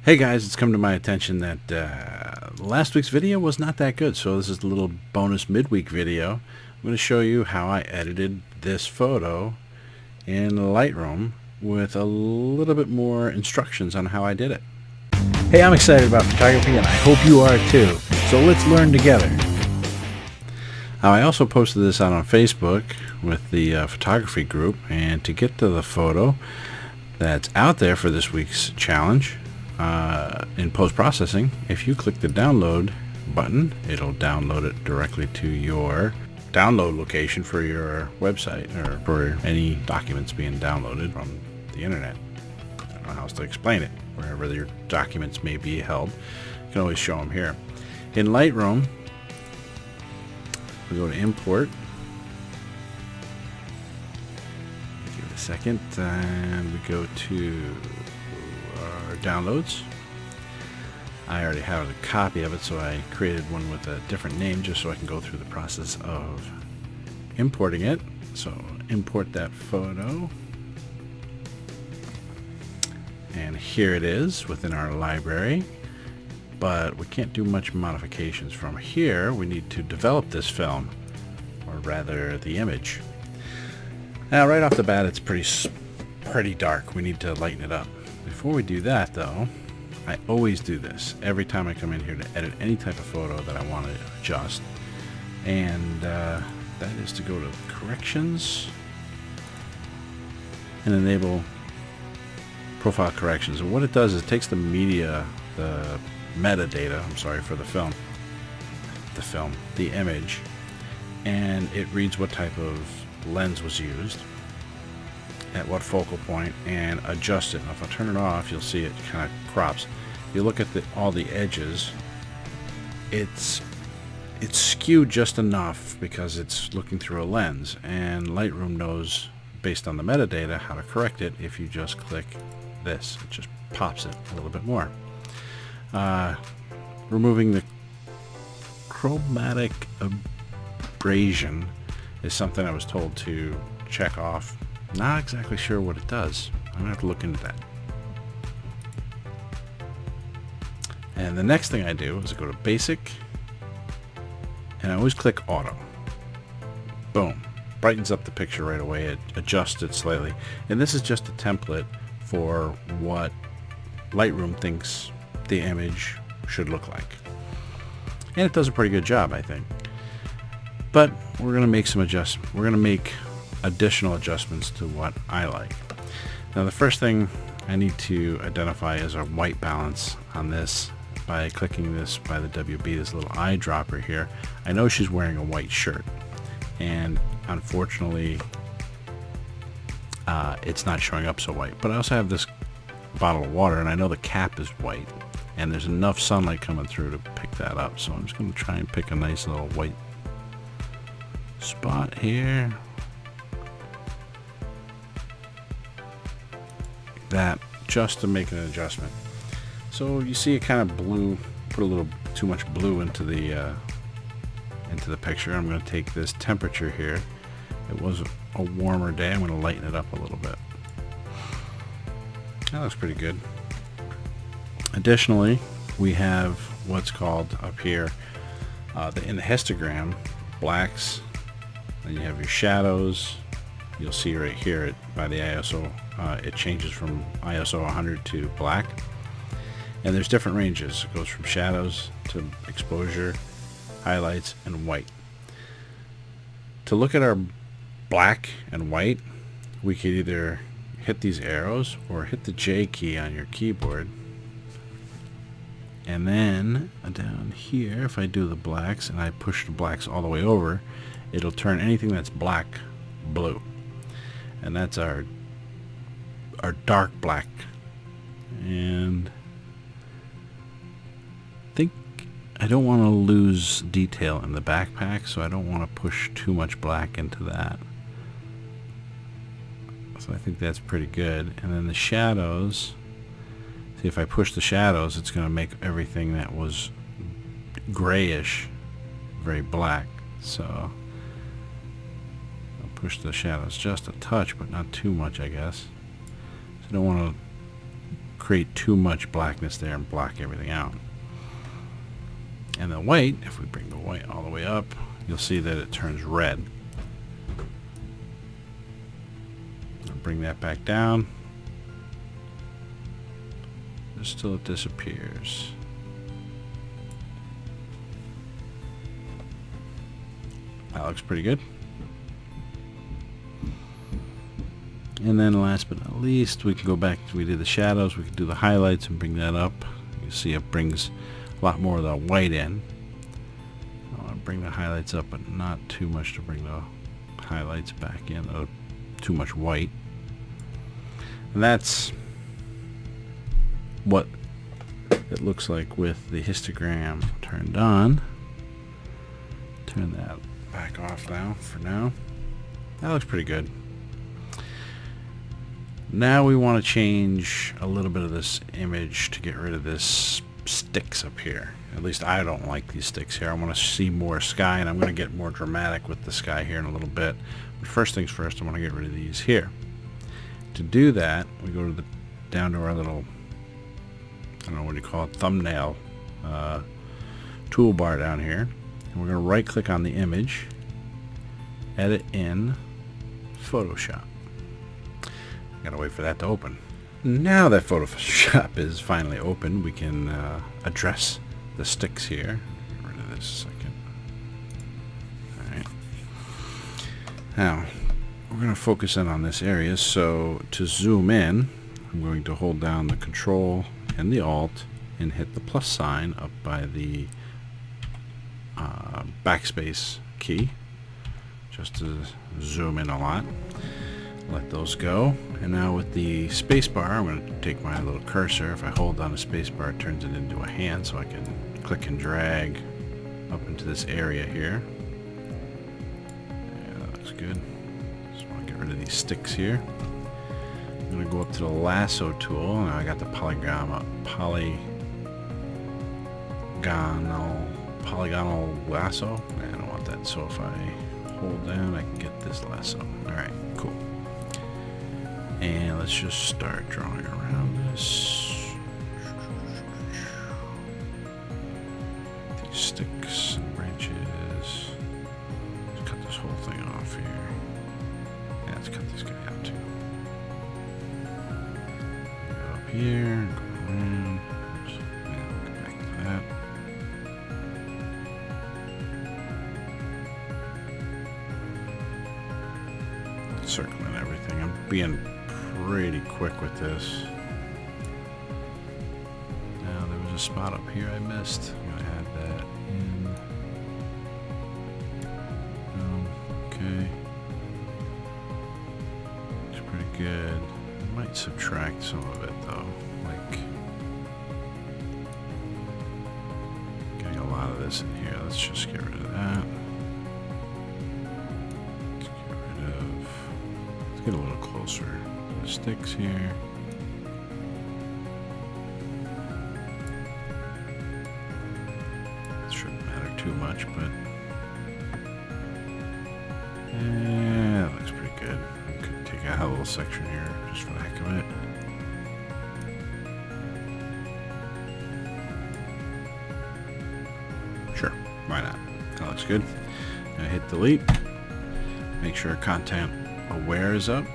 Hey guys, it's come to my attention that last week's video was not that good, so this is a little bonus midweek video. I'm going to show you how I edited this photo in Lightroom with a little bit more instructions on how I did it. Hey, I'm excited about photography and I hope you are too, so let's learn together. I also posted this out on Facebook with the photography group, and to get to the photo that's out there for this week's challenge, in post-processing, if you click the download button, it'll download it directly to your download location for your website or for any documents being downloaded from the internet. I don't know how else to explain it. Wherever your documents may be held, you can always show them here. In Lightroom, we go to import. Give it a second, and we go to our downloads. I already have a copy of it, so I created one with a different name just so I can go through the process of importing it. So import that photo, and here it is within our library, but we can't do much modifications from here. We need to develop this film, or rather the image. Now right off the bat it's pretty dark. We need to lighten it up. Before we do that though, I always do this every time I come in here to edit any type of photo that I want to adjust, and that is to go to corrections and enable profile corrections. And what it does is it takes the metadata, for the image, and it reads what type of lens was used at what focal point and adjust it. Now, if I turn it off, you'll see it kind of crops. If you look at all the edges, it's skewed just enough because it's looking through a lens, and Lightroom knows based on the metadata how to correct it. If you just click this, it just pops it a little bit more. Removing the chromatic abrasion is something I was told to check off. Not exactly sure what it does. I'm gonna have to look into that. And the next thing I do is I go to basic, and I always click auto. Boom, brightens up the picture right away. It adjusts it slightly, and this is just a template for what Lightroom thinks the image should look like, and it does a pretty good job, I think. But we're gonna make some adjustments. We're gonna make additional adjustments to what I like. Now the first thing I need to identify is our white balance on this by clicking this by the WB, this little eyedropper here. I know she's wearing a white shirt, and unfortunately it's not showing up so white, but I also have this bottle of water, and I know the cap is white, and there's enough sunlight coming through to pick that up, so I'm just going to try and pick a nice little white spot here. That, just to make an adjustment. So you see it kind of blue, put a little too much blue into the picture. I'm going to take this temperature here. It was a warmer day. I'm going to lighten it up a little bit. That looks pretty good. Additionally, we have what's called up here in the histogram, blacks. Then you have your shadows. You'll see right here by the ISO, it changes from ISO 100 to black. And there's different ranges. It goes from shadows to exposure, highlights, and white. To look at our black and white, we could either hit these arrows or hit the J key on your keyboard. And then down here, if I do the blacks and I push the blacks all the way over, it'll turn anything that's black blue. And that's our dark black. And I don't want to lose detail in the backpack, so I don't want to push too much black into that. So I think that's pretty good. And then the shadows, see, if I push the shadows, it's going to make everything that was grayish very black. So I'll push the shadows just a touch, but not too much, I guess. So I don't want to create too much blackness there and block everything out. And the white, if we bring the white all the way up, you'll see that it turns red. I'll bring that back down. Just till it disappears. That looks pretty good. And then last but not least, we can go back to, we did the shadows, we can do the highlights and bring that up. You see it brings a lot more of the white in. I want to bring the highlights up, but not too much to bring the highlights back in, too much white. And that's what it looks like with the histogram turned on. Turn that back off now for now. That looks pretty good. Now we want to change a little bit of this image to get rid of this sticks up here. At least I don't like these sticks here. I want to see more sky, and I'm going to get more dramatic with the sky here in a little bit. But first things first, I want to get rid of these here. To do that, we go to the down to our little, I don't know what you call it, thumbnail toolbar down here. And we're going to right click on the image, edit in Photoshop. Gotta wait for that to open. Now that Photoshop is finally open, we can address the sticks here. Get rid of this a second. Alright. Now, we're going to focus in on this area, so to zoom in, I'm going to hold down the Control and the Alt and hit the plus sign up by the backspace key, just to zoom in a lot. Let those go. And now with the spacebar, I'm going to take my little cursor. If I hold down the spacebar, it turns it into a hand, so I can click and drag up into this area here. Yeah, that looks good. Just want to get rid of these sticks here. I'm going to go up to the lasso tool. Now I got the polygonal lasso. I don't want that, so if I hold down, I can get this lasso. Alright, cool. And let's just start drawing around this. These sticks and branches. Let's cut this whole thing off here. Yeah, let's cut this guy out too. Go up here and go around. Oops. Yeah, we'll get back to that. Circling everything. I'm being pretty quick with this. Now there was a spot up here I missed. I'm gonna add that in. Okay. It's pretty good. I might subtract some of it though. Like getting a lot of this in here. Let's just get rid of that. Let's get a little closer. The sticks here. It shouldn't matter too much, but yeah, that looks pretty good. We could take out a little section here just for the heck of it. Sure, why not? That looks good. Now hit delete. Make sure content aware is up.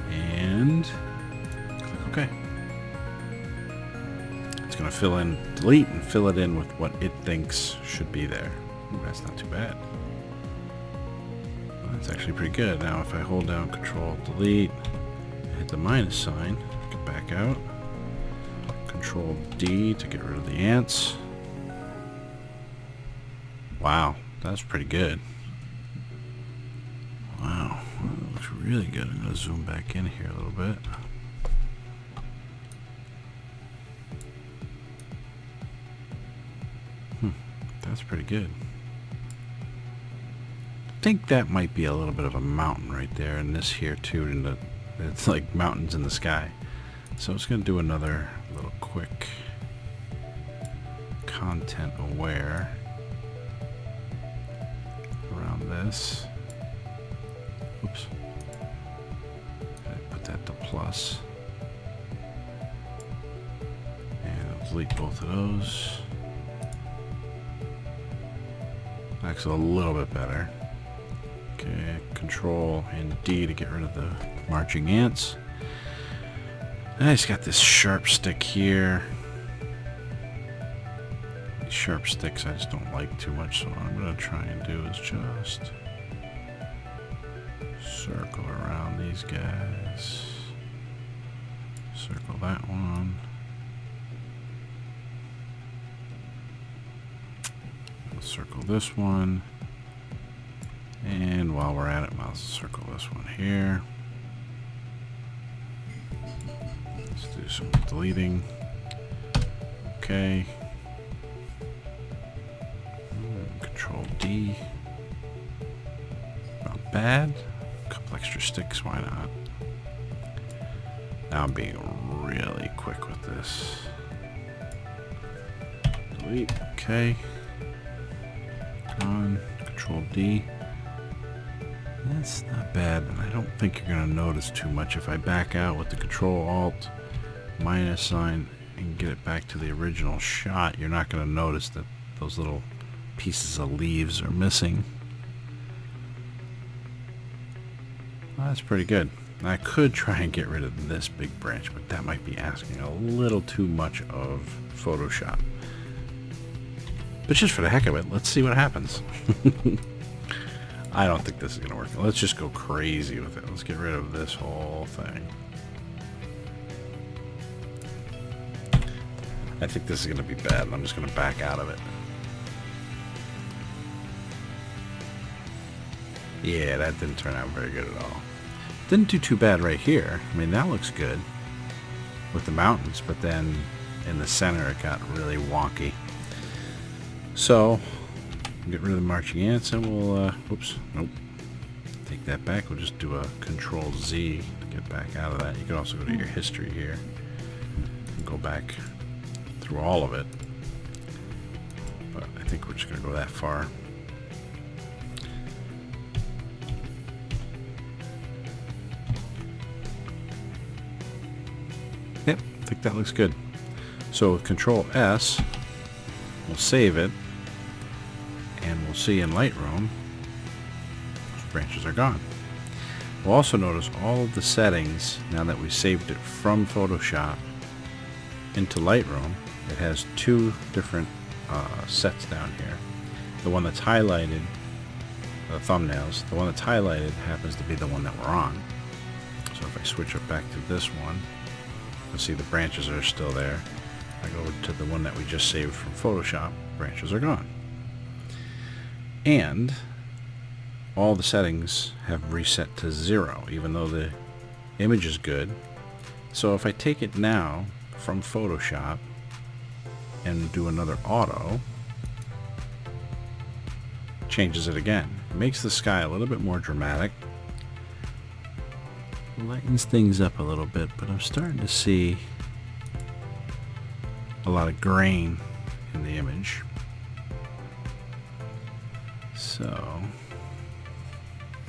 And click OK. It's going to fill in, delete, and fill it in with what it thinks should be there. Ooh, that's not too bad. That's actually pretty good. Now if I hold down Control Delete, hit the minus sign, get back out. Control D to get rid of the ants. Wow, that's pretty good. Wow, that looks really good. I'm going to zoom back in here a little bit. That's pretty good. I think that might be a little bit of a mountain right there, and this here too, and it's like mountains in the sky. So it's going to do another little quick content aware around this. Oops. I put that to plus. delete both of those. That's a little bit better. Okay, Control and D to get rid of the marching ants. I just got this sharp stick here. These sharp sticks I just don't like too much, so what I'm going to try and do is just circle around these guys. Circle that one. Circle this one. And while we're at it, I'll circle this one here. Let's do some deleting. Okay. Control D. Not bad. A couple extra sticks, why not? Now I'm being really quick with this. Delete. Okay. On. Control D. That's not bad, and I don't think you're going to notice too much if I back out with the Control Alt minus sign and get it back to the original shot. You're not going to notice that those little pieces of leaves are missing. Well, that's pretty good. I could try and get rid of this big branch, but that might be asking a little too much of Photoshop. But just for the heck of it, let's see what happens. I don't think this is going to work. Let's just go crazy with it. Let's get rid of this whole thing. I think this is going to be bad, and I'm just going to back out of it. Yeah, that didn't turn out very good at all. Didn't do too bad right here. I mean, that looks good with the mountains, but then in the center it got really wonky. So, get rid of the marching ants, and we'll, oops, nope, take that back. We'll just do a Control Z to get back out of that. You can also go to your history here and go back through all of it. But I think we're just going to go that far. Yep, I think that looks good. So with Control S, we'll save it. And we'll see in Lightroom, those branches are gone. We'll also notice all of the settings, now that we saved it from Photoshop into Lightroom, it has two different sets down here. The one that's highlighted, the thumbnails, the one that's highlighted happens to be the one that we're on. So if I switch it back to this one, you'll see the branches are still there. If I go to the one that we just saved from Photoshop, branches are gone. And all the settings have reset to 0, even though the image is good. So if I take it now from Photoshop and do another auto, changes it again. It makes the sky a little bit more dramatic. Lightens things up a little bit, but I'm starting to see a lot of grain in the image. So,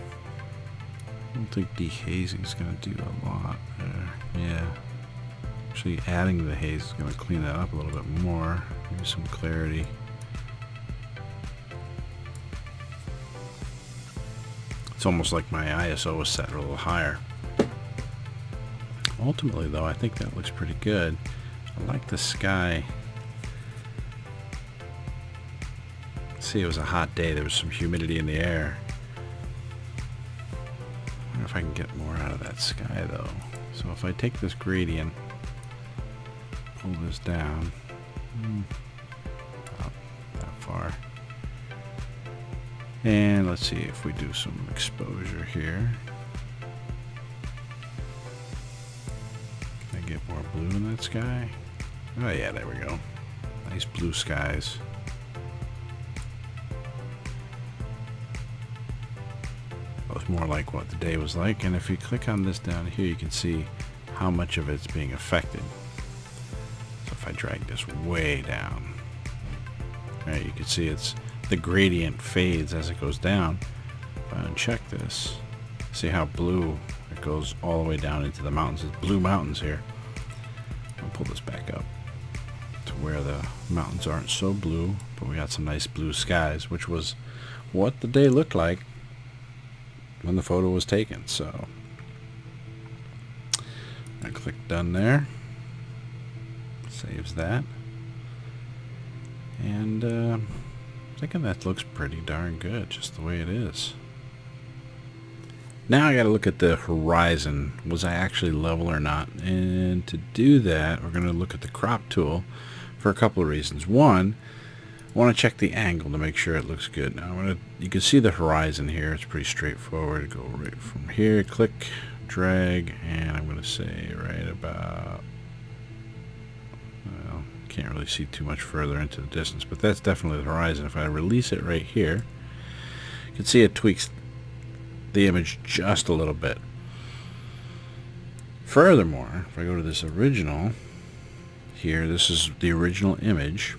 I don't think dehazing is going to do a lot there. Yeah. Actually, adding the haze is going to clean that up a little bit more. Give you some clarity. It's almost like my ISO was set a little higher. Ultimately, though, I think that looks pretty good. I like the sky. See, it was a hot day. There was some humidity in the air. I wonder if I can get more out of that sky, though. So if I take this gradient, pull this down, about that far, and let's see if we do some exposure here. Can I get more blue in that sky? Oh yeah, there we go. Nice blue skies. Was more like what the day was like, and if you click on this down here, you can see how much of it's being affected. So if I drag this way down, right, you can see it's the gradient fades as it goes down. If I uncheck this, see how blue it goes all the way down into the mountains. It's blue mountains here. I'll pull this back up to the mountains aren't so blue, but we got some nice blue skies, which was what the day looked like when the photo was taken. So I click done there, saves that, and thinking that looks pretty darn good just the way it is. Now I got to look at the horizon. Was I actually level or not? And to do that, we're going to look at the crop tool for a couple of reasons. One, I want to check the angle to make sure it looks good. Now you can see the horizon here. It's pretty straightforward. Go right from here, click, drag, and I'm going to say right about, well, can't really see too much further into the distance, but that's definitely the horizon. If I release it right here, you can see it tweaks the image just a little bit. Furthermore, if I go to this original here, this is the original image,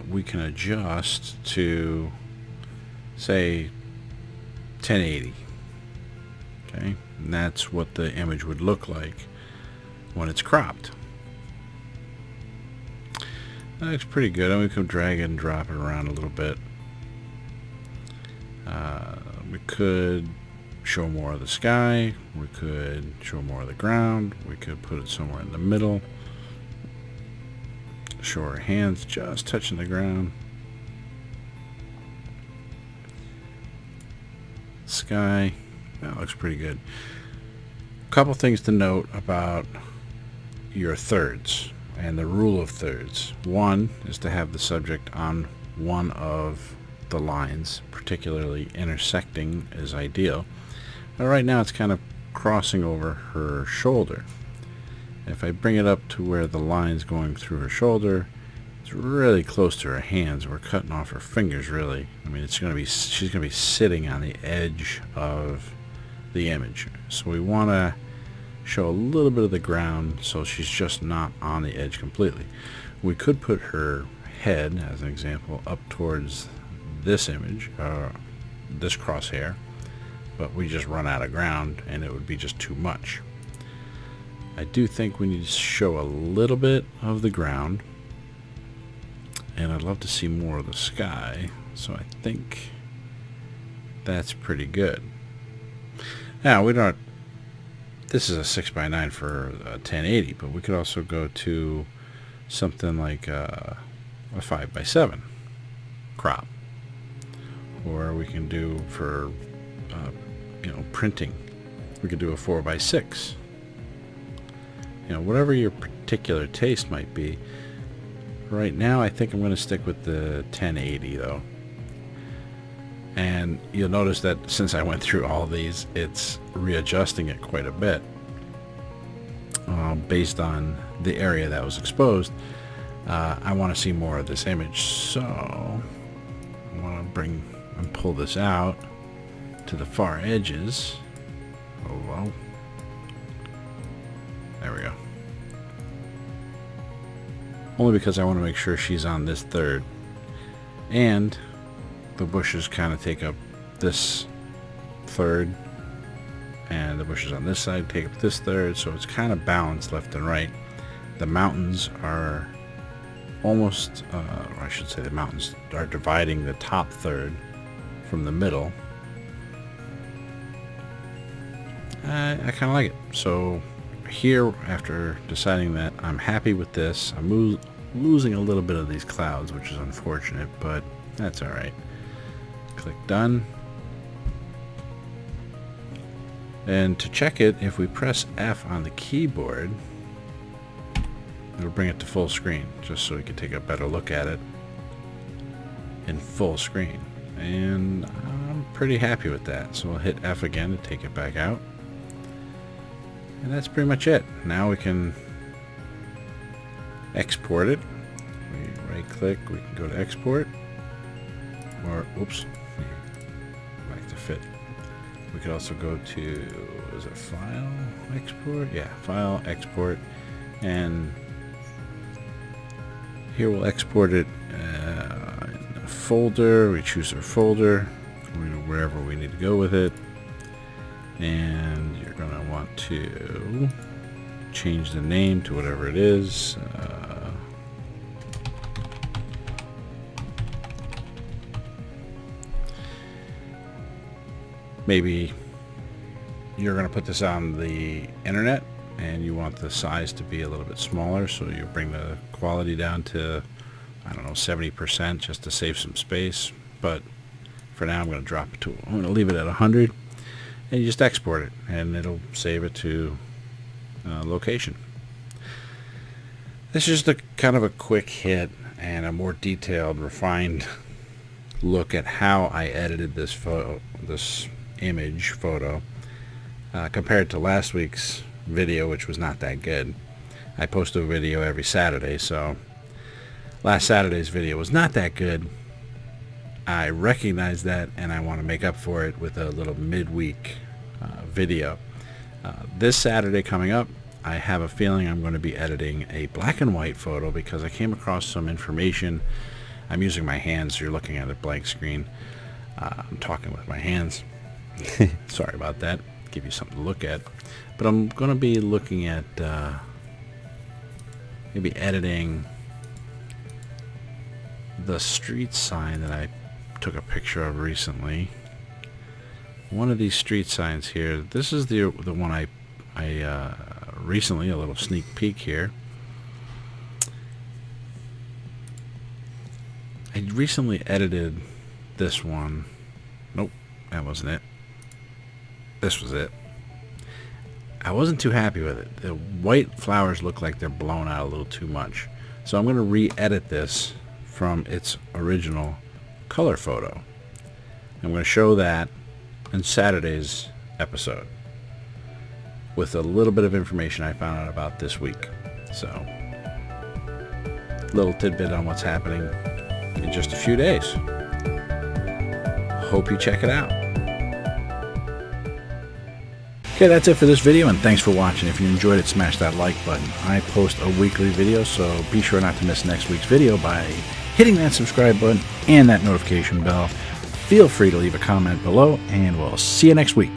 we can adjust to, say, 1080. Okay, and that's what the image would look like when it's cropped. That looks pretty good. And we can drag it and drop it around a little bit. We could show more of the sky, we could show more of the ground, we could put it somewhere in the middle, show our hands just touching the ground, sky. That looks pretty good. A couple things to note about your thirds and the rule of thirds. One is to have the subject on one of the lines, particularly intersecting is ideal. But right now it's kind of crossing over her shoulder. If I bring it up to where the line's going through her shoulder, it's really close to her hands. We're cutting off her fingers, really. I mean, she's going to be sitting on the edge of the image. So we want to show a little bit of the ground so she's just not on the edge completely. We could put her head, as an example, up towards this image, this crosshair, but we just run out of ground and it would be just too much. I do think we need to show a little bit of the ground, and I'd love to see more of the sky, so I think that's pretty good. Now, this is a 6:9 for 1080, but we could also go to something like a 5:7 crop. Or we can do for printing, we could do a 4:6. Whatever your particular taste might be. Right now I think I'm going to stick with the 1080 though, and you'll notice that since I went through all these, it's readjusting it quite a bit based on the area that was exposed. I want to see more of this image, so I want to bring and pull this out to the far edges. Oh well, there we go. Only because I want to make sure she's on this third, and the bushes kind of take up this third, and the bushes on this side take up this third, so it's kind of balanced left and right. The mountains are almost, or I should say the mountains are dividing the top third from the middle. I kind of like it. So here, after deciding that I'm happy with this, I'm losing a little bit of these clouds, which is unfortunate, but that's alright. Click done. And to check it, if we press F on the keyboard, it'll bring it to full screen, just so we can take a better look at it in full screen. And I'm pretty happy with that. So we'll hit F again to take it back out. And that's pretty much it. Now we can export it. We right click, we can go to export. Or, oops, back to fit. We could also go to, is it file, export? Yeah, file, export. And here we'll export it in a folder. We choose our folder, wherever we need to go with it. And you're going to want to change the name to whatever it is. maybe you're going to put this on the internet and you want the size to be a little bit smaller, so you bring the quality down to, I don't know, 70% just to save some space. But for now I'm going to drop it to, I'm going to leave it at 100, and you just export it and it'll save it to location. This is just a kind of a quick hit and a more detailed, refined look at how I edited this photo, this image photo, compared to last week's video, which was not that good. I post a video every Saturday, so last Saturday's video was not that good. I recognize that, and I want to make up for it with a little midweek video. This Saturday coming up, I have a feeling I'm going to be editing a black and white photo because I came across some information. I'm using my hands. You're looking at a blank screen. I'm talking with my hands. Sorry about that. Give you something to look at. But I'm going to be looking at maybe editing the street sign that I took a picture of recently. One of these street signs here. This is the one I recently, a little sneak peek here. I recently edited this one. Nope, that wasn't it. This was it. I wasn't too happy with it. The white flowers look like they're blown out a little too much. So I'm going to re-edit this from its original color photo. I'm going to show that in Saturday's episode with a little bit of information I found out about this week. So, little tidbit on what's happening in just a few days. Hope you check it out. Okay, that's it for this video, and thanks for watching. If you enjoyed it, smash that like button. I post a weekly video, so be sure not to miss next week's video by hitting that subscribe button and that notification bell. Feel free to leave a comment below, and we'll see you next week.